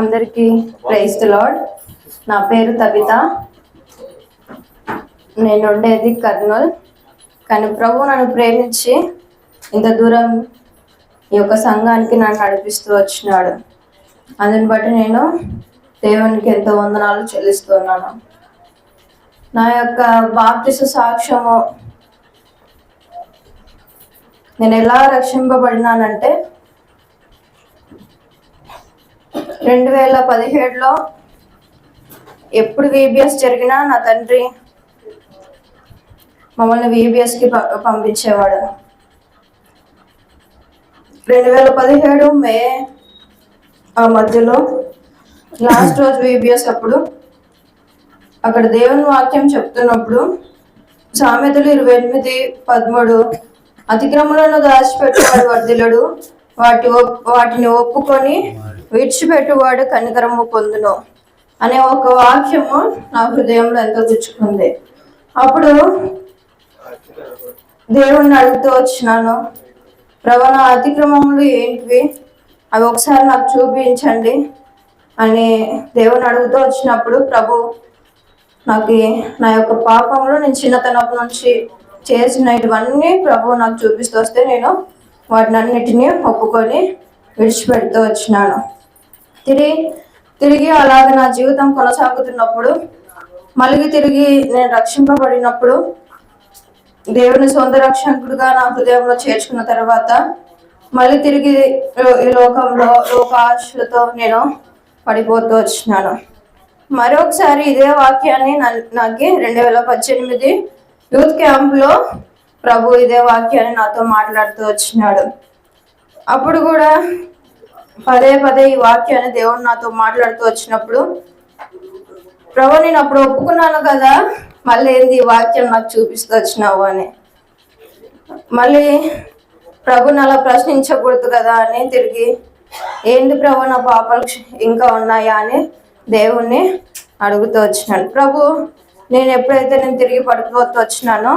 అందరికీ praise the lord. నా పేరు తబిత. నేను ఉండేది కర్నూల్. కానీ ప్రభు నన్ను ప్రేమించి ఇంత దూరం ఈ యొక్క సంఘానికి నన్ను నడిపిస్తూ వచ్చినాడు. అందుని బట్టి నేను దేవునికి ఎంతో వందనాలు చెల్లిస్తున్నాను. నా యొక్క బాప్తిస్మ సాక్ష్యము, నేను ఎలా రక్షింపబడినానంటే 2017లో ఎప్పుడు VBS జరిగినా నా తండ్రి మమ్మల్ని VBSకి పంపించేవాడు. 2017 మే ఆ మధ్యలో లాస్ట్ రోజు VBS అప్పుడు అక్కడ దేవుని వాక్యం చెప్తున్నప్పుడు సామెతలు 28:13 అతిక్రమలను దాచిపెట్టువాడు వర్ధిల్లుడు, వాటిని ఒప్పుకొని విడిచిపెట్టువాడు కనికరము పొందును అనే ఒక వాక్యము నా హృదయంలో ఎంతో గుచ్చుకుంది. అప్పుడు దేవుణ్ణి అడుగుతూ వచ్చినాను, ప్రభు నా అతిక్రమములు ఏంటివి, అవి ఒకసారి నాకు చూపించండి అని దేవుని అడుగుతూ వచ్చినప్పుడు ప్రభు నాకు నా యొక్క పాపములు నేను చిన్నతనపు నుంచి చేసినటువన్నీ ప్రభు నాకు చూపిస్తూ వస్తే నేను వాటిని అన్నిటినీ ఒప్పుకొని విడిచిపెడుతూ వచ్చినాను. తిరిగి అలాగ నా జీవితం కొనసాగుతున్నప్పుడు మళ్ళీ తిరిగి నేను రక్షింపబడినప్పుడు దేవుని సొంత రక్షకుడుగా నా హృదయంలో చేర్చుకున్న తర్వాత మళ్ళీ తిరిగి ఈ లోకంలో లోకాశలతో నేను పడిపోతూ వచ్చినాను. మరొకసారి ఇదే వాక్యాన్ని నాకు 2018 యూత్ క్యాంప్లో ప్రభు ఇదే వాక్యాన్ని నాతో మాట్లాడుతూ వచ్చినాడు. అప్పుడు కూడా పదే ఈ వాక్యాన్ని దేవుడు నాతో మాట్లాడుతూ వచ్చినప్పుడు ప్రభు నేను అప్పుడు ఒప్పుకున్నాను కదా, మళ్ళీ ఏంది ఈ వాక్యం నాకు చూపిస్తూ వచ్చినావు అని మళ్ళీ ప్రభుని అలా ప్రశ్నించకూడదు కదా అని తిరిగి ఏంటి ప్రభు నా పాపాలు ఇంకా ఉన్నాయా అని దేవుణ్ణి అడుగుతూ వచ్చినాను. ప్రభు నేను ఎప్పుడైతే నేను తిరిగి పడిపోతూ వచ్చినానో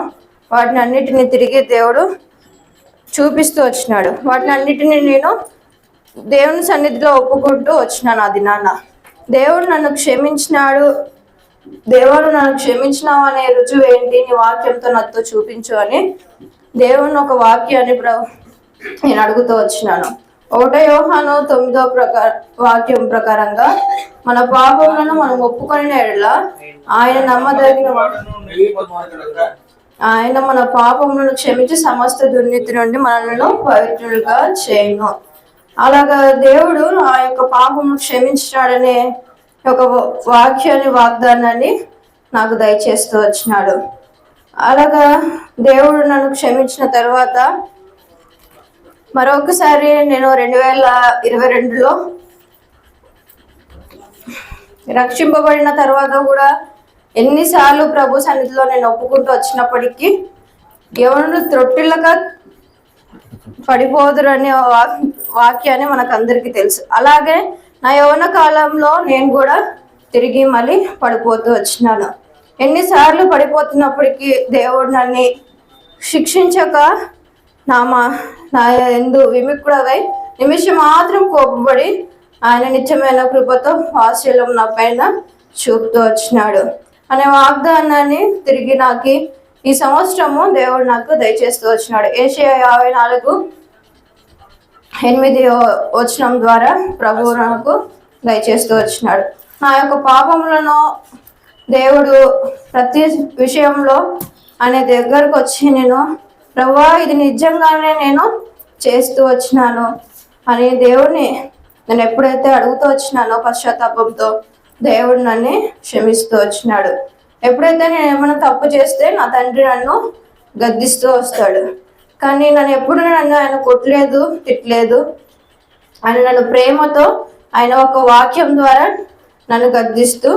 వాటిని అన్నిటినీ తిరిగి దేవుడు చూపిస్తూ వచ్చినాడు. వాటిని అన్నిటినీ నేను దేవుని సన్నిధిలో ఒప్పుకుంటూ వచ్చినాను. అది నాన్న దేవుడు నన్ను క్షమించినాడు, దేవుడు నన్ను క్షమించినావు అనే రుజువు ఏంటి, నీ వాక్యంతో నాతో చూపించు అని దేవుని ఒక వాక్యాన్ని నేను అడుగుతూ వచ్చినాను. 1 యోహాను 9 వాక్యం ప్రకారంగా మన పాపములను మనం ఒప్పుకొని ఎడల ఆయన మన పాపములను క్షమించి సమస్త దుర్నీతి నుండి మనలను పవిత్రులుగా చేయను. అలాగా దేవుడు ఆ యొక్క పాపమును క్షమించినాడనే ఒక వాక్యాన్ని వాగ్దానాన్ని నాకు దయచేస్తూ వచ్చినాడు. అలాగా దేవుడు నన్ను క్షమించిన తర్వాత మరొకసారి నేను 2022లో రక్షింపబడిన తర్వాత కూడా ఎన్నిసార్లు ప్రభు సన్నిధిలో నేను ఒప్పుకుంటూ వచ్చినప్పటికీ ఎవరు త్రొట్టిల్లక పడిపోదురనే వాక్యాన్ని మనకు అందరికీ తెలుసు. అలాగే నా యవ్వన కాలంలో నేను కూడా తిరిగి మళ్ళీ పడిపోతూ వచ్చినాను. ఎన్నిసార్లు పడిపోతున్నప్పటికీ దేవుడు నన్ను శిక్షించక నా యందు విముఖుడవై నిమిషం మాత్రం కోపపడి ఆయన నిత్యమైన కృపతో వాత్సల్యం నా పైన చూపుతూ వచ్చినాడు అనే వాగ్దానాన్ని తిరిగి నాకు ఈ సంవత్సరము దేవుడు నాకు దయచేస్తూ వచ్చినాడు. యెషయా 54:8 వచనం ద్వారా ప్రభువు నాకు దయచేస్తూ వచ్చినాడు. నా యొక్క పాపములను దేవుడు ప్రతి విషయంలో ఆయన దగ్గరకు వచ్చి నేను ప్రభువా ఇది నిజంగానే నేను చేస్తూ వచ్చినాను అని దేవుడిని నేను ఎప్పుడైతే అడుగుతూ వచ్చినానో పశ్చాత్తాపంతో దేవుడు నన్ను క్షమిస్తూ వచ్చినాడు. ఎప్పుడైతే నేను ఏమైనా తప్పు చేస్తే నా తండ్రి నన్ను గద్దిస్తూ వస్తాడు. కానీ నన్ను ఎప్పుడు ఆయన కొట్టలేదు, తిట్టలేదు. ఆయన నన్ను ప్రేమతో ఆయన ఒక వాక్యం ద్వారా నన్ను గద్దిస్తూ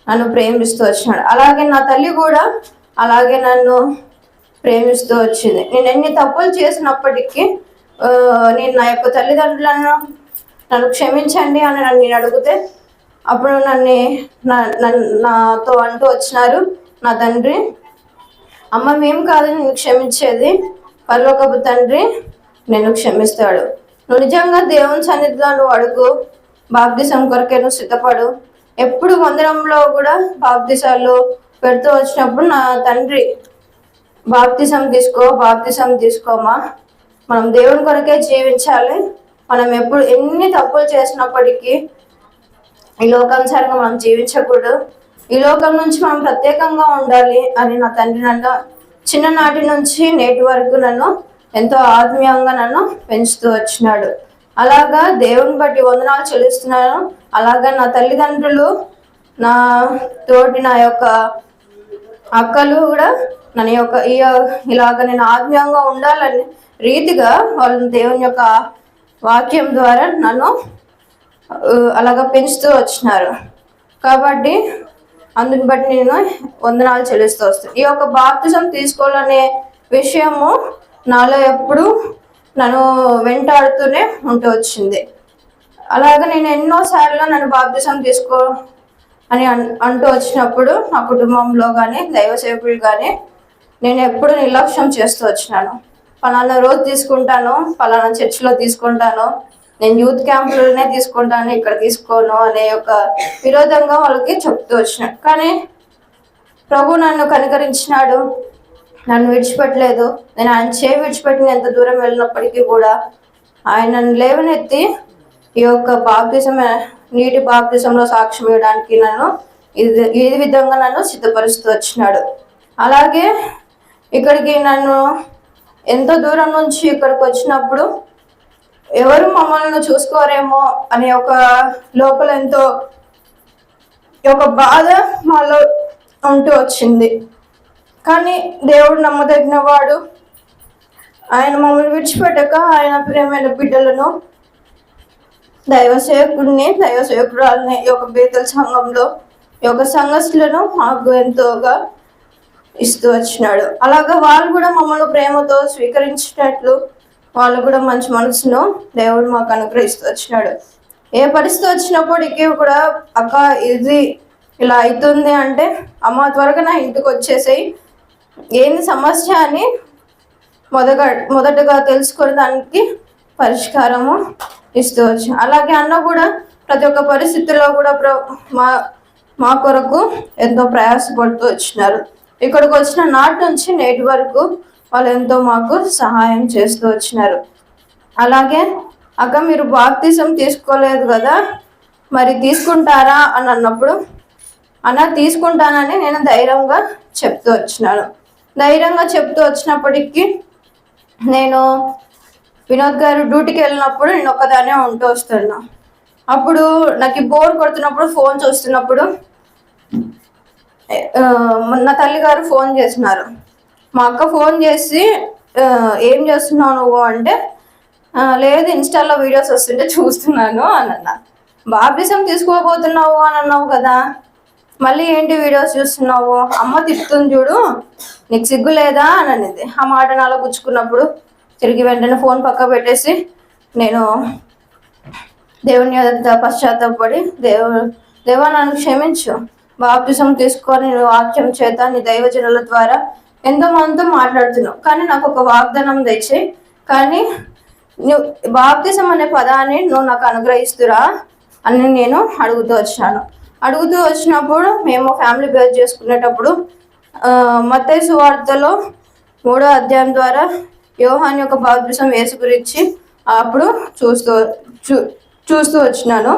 నన్ను ప్రేమిస్తూ వచ్చినాడు. అలాగే నా తల్లి కూడా అలాగే నన్ను ప్రేమిస్తూ వచ్చింది. నేను ఎన్ని తప్పులు చేసినప్పటికీ నేను నా యొక్క తల్లిదండ్రులను నన్ను క్షమించండి అని నేను అడిగితే అప్పుడు నాతో అంటూ వచ్చినారు నా తండ్రి, అమ్మ మేము కాదు నేను క్షమించేది, పరలోకపు తండ్రి నేను క్షమిస్తాడు. నువ్వు నిజంగా దేవుని సన్నిధిలో నువ్వు అడుగు, బాప్తిసం కొరకే నువ్వు సిద్ధపడు. ఎప్పుడు మందిరంలో కూడా బాప్తిసాలు పెడుతూ వచ్చినప్పుడు నా తండ్రి బాప్తిసం తీసుకోమా, మనం దేవుని కొరకే జీవించాలి. మనం ఎప్పుడు ఎన్ని తప్పులు చేసినప్పటికీ ఈ లోకానుసారంగా మనం జీవించకూడదు, ఈ లోకం నుంచి మనం ప్రత్యేకంగా ఉండాలి అని నా తండ్రి నన్ను చిన్ననాటి నుంచి నేటి వరకు నన్ను ఎంతో ఆత్మీయంగా నన్ను పెంచుతూ వచ్చినాడు. అలాగా దేవుని బట్టి వందనాలు చెల్లిస్తున్నాను. అలాగా నా తల్లిదండ్రులు, నా తోటి నా యొక్క అక్కలు కూడా నన్ను ఇలాగ నేను ఆత్మీయంగా ఉండాలని రీతిగా వాళ్ళు దేవుని యొక్క వాక్యం ద్వారా నన్ను అలాగా పెంచుతూ వచ్చినారు. కాబట్టి అందుని బట్టి నేను వందనాలు చెల్లిస్తూ వస్తాను. ఈ యొక్క బాప్తిజం తీసుకోవాలనే విషయము నాలో ఎప్పుడు నన్ను వెంటాడుతూనే ఉంటూ వచ్చింది. అలాగే నేను ఎన్నోసార్లు నన్ను బాప్తిజం తీసుకో అని అంటూ వచ్చినప్పుడు నా కుటుంబంలో కానీ దైవ సేవకులు కానీ నేను ఎప్పుడు నిర్లక్ష్యం చేస్తూ వచ్చినాను. పలానా రోజు తీసుకుంటాను, పలానా చర్చిలో తీసుకుంటాను, నేను యూత్ క్యాంపులోనే తీసుకుంటాను, ఇక్కడ తీసుకోను అనే ఒక విరోధంగా వాళ్ళకి చెప్తూ వచ్చినాడు. కానీ ప్రభు నన్ను కనికరించినాడు, నన్ను విడిచిపెట్టలేదు. నేను ఆయన చేయి విడిచిపెట్టిన ఎంత దూరం వెళ్ళినప్పటికీ కూడా ఆయన నన్ను లేవనెత్తి ఈ యొక్క నీటి బాప్తిజంలో సాక్ష్యం ఇవ్వడానికి నన్ను ఈ విధంగా నన్ను సిద్ధపరుస్తూ వచ్చినాడు. అలాగే ఇక్కడికి నన్ను ఎంతో దూరం నుంచి ఇక్కడికి వచ్చినప్పుడు ఎవరు మమ్మల్ని చూసుకోరేమో అనే ఒక లోపల ఎంతో ఒక బాధ మాలో ఉంటూ వచ్చింది. కానీ దేవుడు నమ్మదగిన వాడు. ఆయన మమ్మల్ని విడిచిపెట్టక ఆయన ప్రియమైన బిడ్డలను, దైవ సేవకురాలని ఈ యొక్క బేతల సంఘంలో ఈ యొక్క సంఘస్థులను మాకు ఎంతోగా ఇస్తూ వచ్చినాడు. అలాగా వాళ్ళు కూడా మమ్మల్ని ప్రేమతో స్వీకరించినట్లు వాళ్ళు కూడా మంచి మనసును దేవుడు మాకు అనుగ్రహిస్తూ వచ్చినాడు. ఏ పరిస్థితి వచ్చినప్పటికీ కూడా అక్క ఇది ఇలా అవుతుంది అంటే, అమ్మ త్వరగా నా ఇంటికి వచ్చేసేయి, ఏంది సమస్య అని మొదటగా తెలుసుకునే దానికి పరిష్కారము ఇస్తూ వచ్చి, అలాగే అన్న కూడా ప్రతి ఒక్క పరిస్థితుల్లో కూడా మా కొరకు ఎంతో ప్రయాసపడుతూ వచ్చినారు. ఇక్కడికి వచ్చిన నాటి నుంచి నేటి వరకు వాళ్ళు ఎంతో మాకు సహాయం చేస్తూ వచ్చినారు. అలాగే అక్క మీరు బాప్తిజం తీసుకోలేదు కదా, మరి తీసుకుంటారా అని అన్నప్పుడు, అన్న తీసుకుంటానని నేను ధైర్యంగా చెప్తూ వచ్చినాను. ధైర్యంగా చెప్తూ వచ్చినప్పటికీ నేను వినోద్ గారు డ్యూటీకి వెళ్ళినప్పుడు నేను ఒక్కదానే ఉంటూ వస్తున్నా. అప్పుడు నాకు బోర్ కొడుతున్నప్పుడు ఫోన్ చూస్తున్నప్పుడు నా తల్లి గారు ఫోన్ చేసినారు. మా అక్క ఫోన్ చేసి ఏం చేస్తున్నావు నువ్వు అంటే, లేదు ఇన్స్టాలో వీడియోస్ వస్తుంటే చూస్తున్నాను అని అన్నా. బాప్తిజం తీసుకోబోతున్నావు అని అన్నావు కదా, మళ్ళీ ఏంటి వీడియోస్ చూస్తున్నావు, అమ్మ తిప్పుతుంది చూడు, నీకు సిగ్గు లేదా అని అనేది. ఆ మాట నాలో పుచ్చుకున్నప్పుడు తిరిగి వెంటనే ఫోన్ పక్క పెట్టేసి నేను దేవుని పశ్చాత్తాపడి దేవా నన్ను క్షమించు, బాప్తిజం తీసుకొని నువ్వు వాక్యం చేత నీ దైవజనుల ద్వారా ఎంతో మందితో మాట్లాడుతున్నావు, కానీ నాకు ఒక వాగ్దానం తెచ్చి, కానీ నువ్వు బాప్తిజం అనే పదాన్ని నువ్వు నాకు అనుగ్రహిస్తురా అని నేను అడుగుతూ వచ్చినప్పుడు మేము ఫ్యామిలీ బేస్ చేసుకునేటప్పుడు మత్తయి సువార్తలో 3వ అధ్యాయం ద్వారా యోహాను యొక్క బాప్తిజం యేసు గురించి అప్పుడు చూస్తూ వచ్చినాను.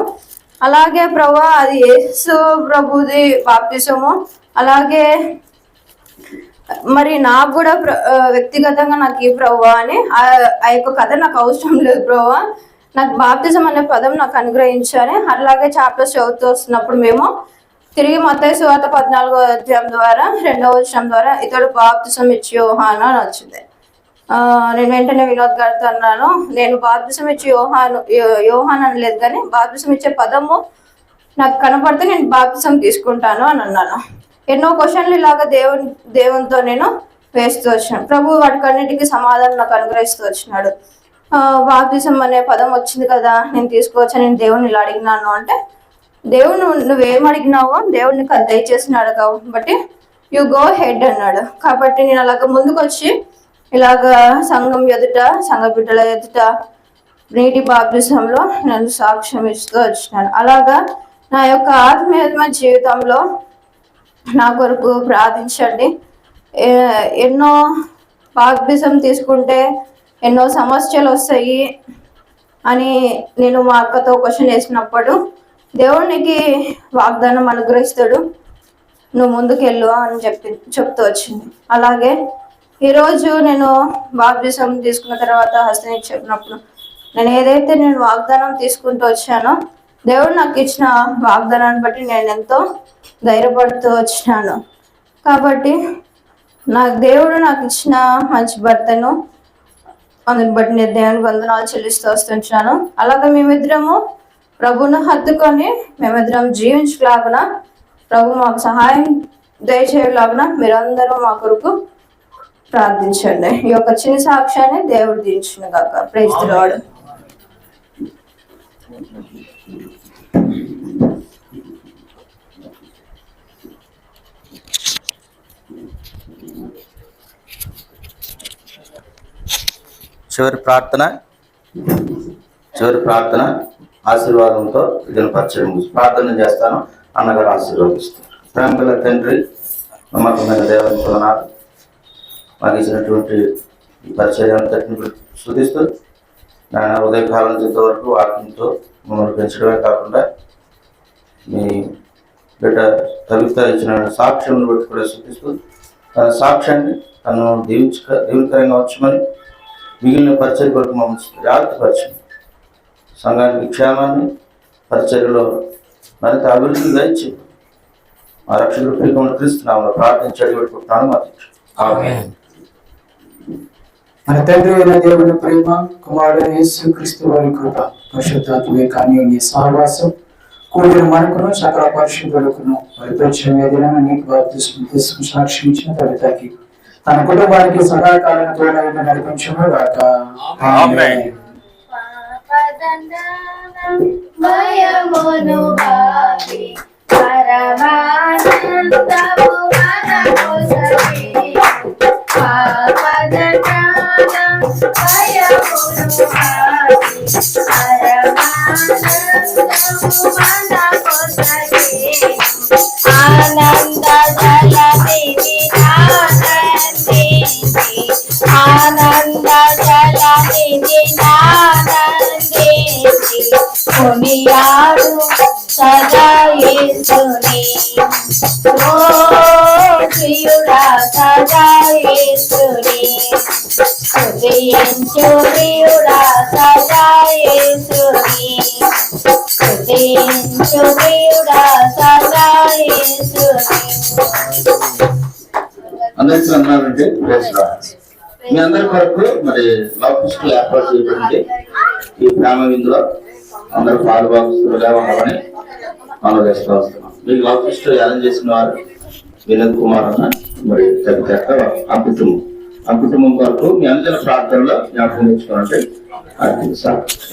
అలాగే ప్రభా అది యేసు ప్రభుది బాప్తిజము. అలాగే మరి నాకు కూడా వ్యక్తిగతంగా నాకు ఈ ప్రభా అని ఆ యొక్క కథ నాకు అవసరం లేదు ప్రభా, నాకు బాప్తిజం అనే పదం నాకు అనుగ్రహించాలి. అలాగే చాప్టర్స్ చదువుతూ వస్తున్నప్పుడు మేము తిరిగి మత్తయి సువార్త 14వ అధ్యాయం ద్వారా 2వ వచనం ద్వారా ఇతడు బాప్తిజం ఇచ్చి యోహాను అని వచ్చింది. నేను వెంటనే వినోద్ గారితో అన్నాను, నేను బాప్తిజం ఇచ్చి యోహాన్ అనలేదు, కానీ బాప్తిజం ఇచ్చే పదము నాకు కనపడితే నేను బాప్తిజం తీసుకుంటాను అని అన్నాను. ఎన్నో క్వశ్చన్లు ఇలాగా దేవునితో నేను వేస్తూ వచ్చినాను. ప్రభు వాటికన్నిటికీ సమాధానం నాకు అనుగ్రహిస్తూ వచ్చినాడు. బాప్తిజం అనే పదం వచ్చింది కదా, నేను తీసుకోవచ్చా, నేను దేవుని ఇలా అడిగినాను అంటే, దేవుడు నువ్వేం అడిగినావో దేవుడు నీకు అది దయచేసినాడు కాబట్టి యు గో హెడ్ అన్నాడు. కాబట్టి నేను అలాగ ముందుకు వచ్చి ఇలాగా సంఘం ఎదుట, సంఘ బిడ్డల ఎదుట నీటి బాప్తిసంలో నేను సాక్ష్యం ఇస్తూ వచ్చినాను. అలాగా నా యొక్క ఆత్మీయ జీవితంలో నా కొరకు ప్రార్థించండి. ఎన్నో బాప్తిసం తీసుకుంటే ఎన్నో సమస్యలు వస్తాయి అని నేను మా అక్కతో క్వశ్చన్ వేసినప్పుడు దేవునికి వాగ్దానం అనుగ్రహిస్తాడు, నువ్వు ముందుకెళ్ళు అని చెప్తూ వచ్చింది. అలాగే ఈరోజు నేను బాప్తిసం తీసుకున్న తర్వాత హస్తనికి చెప్పినప్పుడు నేను వాగ్దానం తీసుకుంటూ వచ్చానో దేవుడు నాకు ఇచ్చిన వాగ్దానాన్ని బట్టి నేను ఎంతో ధైర్యపడుతూ వచ్చినాను. కాబట్టి దేవుడు నాకు ఇచ్చిన మంచి భర్తను అందుని బట్టి నేను దేవునికి వందనాలు చెల్లిస్తూ వస్తుంటున్నాను. అలాగే మేమిద్దరము ప్రభువును హత్తుకొని మేమిద్దరం జీవించలాగున ప్రభు మాకు సహాయం దయచేయలాగున మీరందరూ మా కొరకు ప్రార్థించండి. ఈ యొక్క చిన్న సాక్ష్యాన్ని దేవుడు దీవించును గాక. Praise the Lord. చివరి ప్రార్థన ఆశీర్వాదంతో ఇదిన పరిచయం ప్రార్థన చేస్తాను. అన్నగారు ఆశీర్వాదిస్తారు. ప్రేమగల తండ్రి, నమ్మకమైన దేవుని వందనాలు. మాకు ఇచ్చినటువంటి ఈ పరిచయాన్ని శుద్ధిస్తూ నాయన ఉదయకాలం ఇంతవరకు వాక్యంతో మమ్మల్ని పెంచడమే కాకుండా మీ బిడ్డ కవిత ఇచ్చిన సాక్ష్యం బట్టి కూడా శుద్ధిస్తూ తన సాక్ష్యాన్ని తను దీవెనకరంగా వచ్చమని మిగిలిన పరిచయ కొరకు మమ్మల్ని జాగ్రత్తపరచండి. సంఘానికి క్షేమాన్ని పరిచర్యలో మరింత అభివృద్ధి దయచి మా రక్షకుడు ప్రియకుమారుడు క్రీస్తునామములో ప్రార్థించి పెట్టుకుంటాను. మన తండ్రి అయిన దేవుని ప్రేమ, కుమారుడు యేసుక్రీస్తు వారి కృప, పరిశుద్ధాత్మ అన్యోన్య సహవాసం కూడిన మనకును సకల పరిశుద్ధులకును వారి పరిచయం ఏదైనా నీకు బాప్తిస్మం సాక్ష్యం ఇచ్చిన కవితకి తన కుటుంబానికి సదాకాలం తోడైన నడిపించును గాక. ఆమేన్. భయమును బావి పరమానందము మనకొసగి పాపదనాన భయమును బావి పరమానందము మనకొసగి ఆనంద జలనిధి నానందించి ఆనంద జలనిధి నానందించి కొనియాడు సదా యేసుని ఓ ప్రియుడా సదా యేసుని స్తుతించు ప్రియుడా సదా యేసుని స్తుతించు ప్రియుడా సదా యేసుని. అందరికీ అన్నారంటే మీ అందరి కొరకు మరి లౌకిస్ట్ ఏర్పాటు చేయబడింది. ఈ ప్రేమ విందులో అందరూ పాలుభాగస్తులుగా ఉన్నామని మనం చేస్తూ వస్తున్నాం. మీకు లౌకిస్ట్ అరేంజ్ చేసిన వారు వినోద్ కుమార్ అన్న మరి తగ్గ ఆ కుటుంబం కొరకు మీ అందరి ప్రార్థనలో జ్ఞాపకం తెచ్చుకోవాలంటే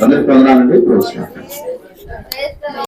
అందరికి వందనాలండి.